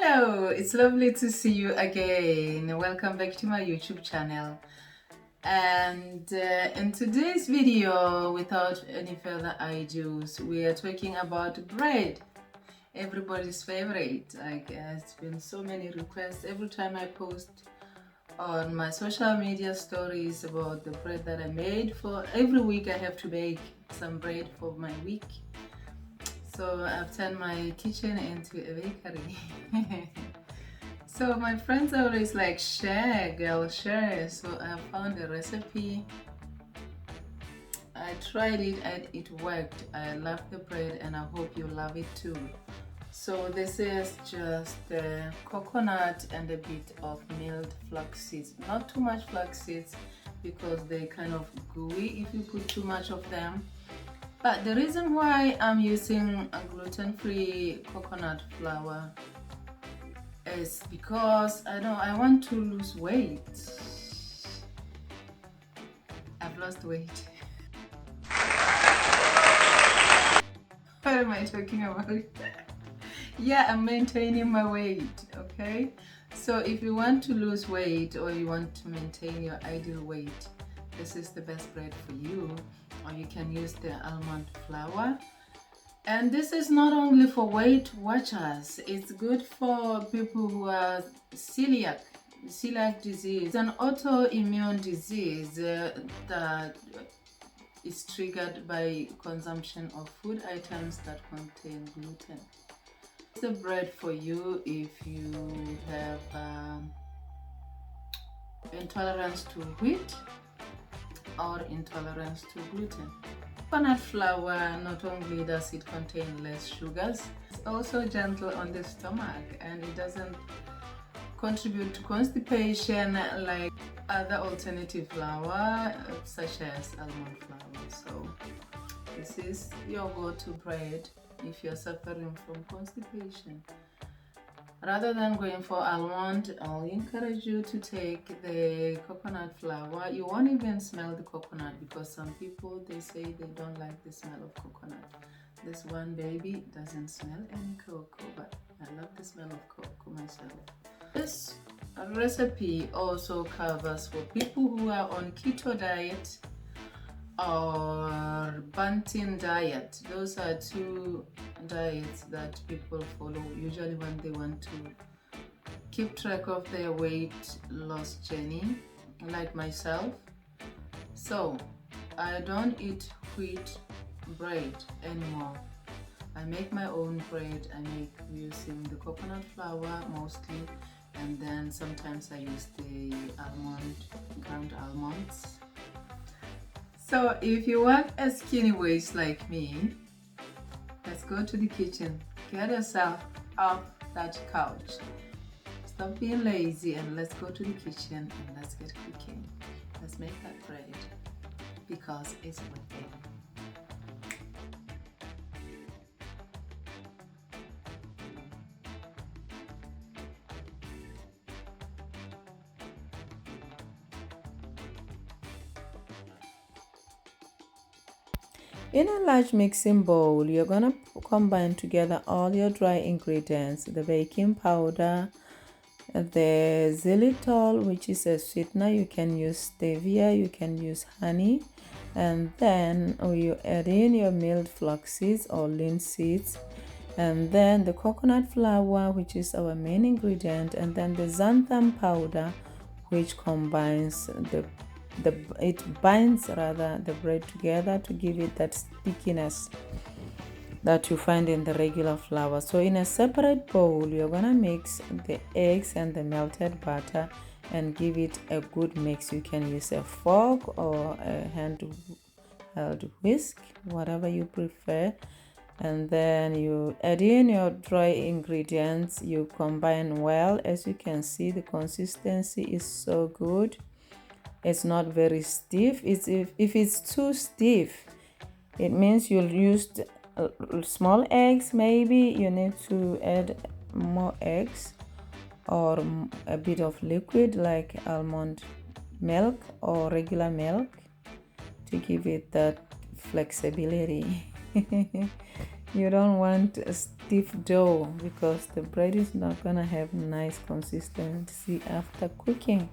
Hello, it's lovely to see you again. Welcome back to my YouTube channel. And in today's video, without any further ado, we are talking about bread. Everybody's favorite. It's been so many requests every time I post on my social media stories about the bread that I made. For every week I have to bake some bread for my week. So I've turned my kitchen into a bakery. So my friends are always like, share, girl, share. So I found a recipe. I tried it and it worked. I love the bread and I hope you love it too. So this is just coconut and a bit of milled flax seeds. Not too much flax seeds because they kind of gooey if you put too much of them. But the reason why I'm using a gluten-free coconut flour is because I want to lose weight. I've lost weight. What am I talking about? Yeah, I'm maintaining my weight, okay? So if you want to lose weight or you want to maintain your ideal weight, this is the best bread for you. Or you can use the almond flour. And this is not only for Weight Watchers, it's good for people who are celiac disease. It's an autoimmune disease that is triggered by consumption of food items that contain gluten. It's a bread for you if you have intolerance to wheat or intolerance to gluten. Coconut flour, not only does it contain less sugars, it's also gentle on the stomach and it doesn't contribute to constipation like other alternative flour such as almond flour. So this is your go-to bread if you're suffering from constipation. Rather than going for almond, I'll encourage you to take the coconut flour. You won't even smell the coconut because some people, they say they don't like the smell of coconut. This one baby doesn't smell any cocoa, but I love the smell of cocoa myself. This recipe also covers for people who are on keto diet or banting diet. Those are two diets that people follow usually when they want to keep track of their weight loss journey, like myself. So I don't eat wheat bread anymore. I make my own bread. I make using the coconut flour mostly, and then sometimes I use the ground almonds. So if you want a skinny waist like me, let's go to the kitchen. Get yourself off that couch. Stop being lazy and let's go to the kitchen and let's get cooking. Let's make that bread because it's worth it. In a large mixing bowl, you're gonna combine together all your dry ingredients, the baking powder, the xylitol, which is a sweetener. You can use stevia, you can use honey, and then you add in your milled flaxseeds or linseeds, and then the coconut flour, which is our main ingredient, and then the xantham powder, which combines it binds the bread together to give it that stickiness that you find in the regular flour. So in a separate bowl, you're gonna mix the eggs and the melted butter and give it a good mix. You can use a fork or a hand-held whisk, whatever you prefer. And then you add in your dry ingredients. You combine well. As you can see, the consistency is so good. It's not very stiff. If it's too stiff, it means you'll use small eggs. Maybe you need to add more eggs or a bit of liquid like almond milk or regular milk to give it that flexibility. You don't want a stiff dough because the bread is not gonna have nice consistency after cooking,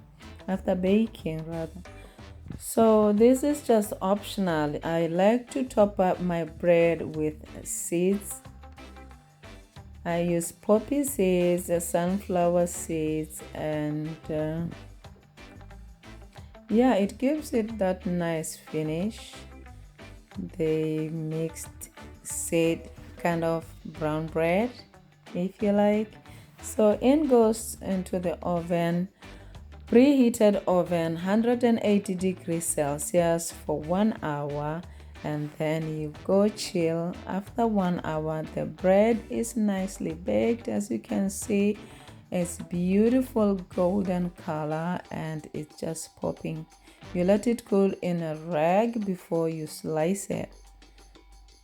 after baking rather. So this is just optional. I like to top up my bread with seeds. I use poppy seeds, sunflower seeds, and yeah, it gives it that nice finish. The mixed seed kind of brown bread, if you like. So in goes into the oven, preheated oven, 180 degrees Celsius for 1 hour, and then you go chill. After 1 hour, the bread is nicely baked. As you can see, it's beautiful golden color and it's just popping. You let it cool in a rag before you slice it.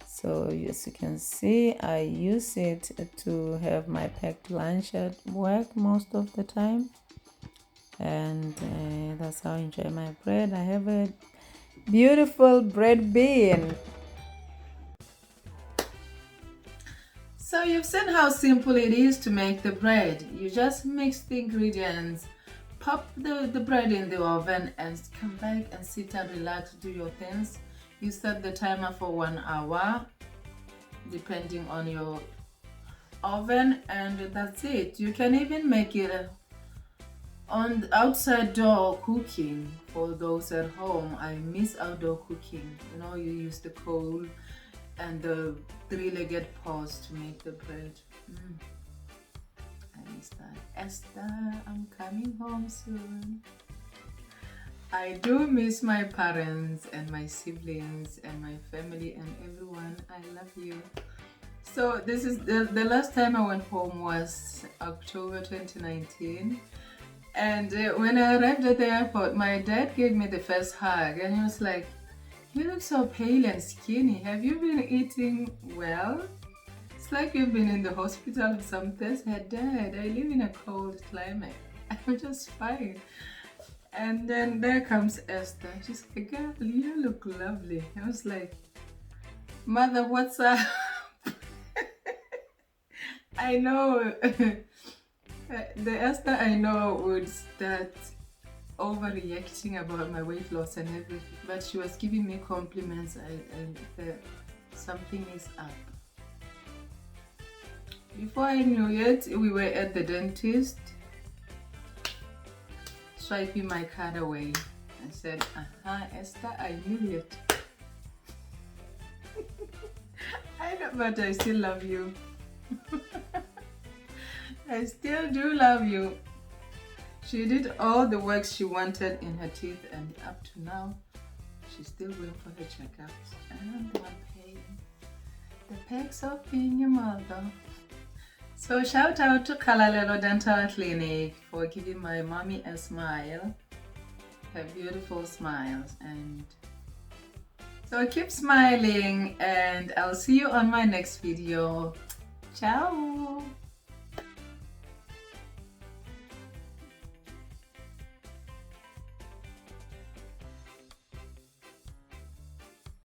So as you can see, I use it to have my packed lunch at work most of the time, and that's how I enjoy my bread. I have a beautiful bread bin. So you've seen how simple it is to make the bread. You just mix the ingredients, pop the bread in the oven, and come back and sit and relax, do your things. You set the timer for 1 hour depending on your oven, and that's it. You can even make it on the outside door cooking. For those at home, I miss outdoor cooking. You know, you use the coal and the three-legged paws to make the bread. I miss that. Esther, I'm coming home soon. I do miss my parents and my siblings and my family and everyone. I love you. So this is the last time I went home was October 2019. And when I arrived at the airport, my dad gave me the first hug and he was like, "You look so pale and skinny. Have you been eating well? It's like you've been in the hospital or something." I said, "Dad, I live in a cold climate. I'm just fine." And then there comes Esther. She's like, "Girl, you look lovely." I was like, "Mother, what's up?" I know. The Esther I know would start overreacting about my weight loss and everything, but she was giving me compliments. Something is up. Before I knew it, we were at the dentist, swiping my card away. I said, Esther, I knew it. I know, but I still love you. I still do love you. She did all the work she wanted in her teeth, and up to now, she's still going for her checkups. And I'm the one paying the perks of being your mother. So shout out to Kalalelo Dental Clinic for giving my mommy a smile, her beautiful smiles. And so keep smiling, and I'll see you on my next video. Ciao.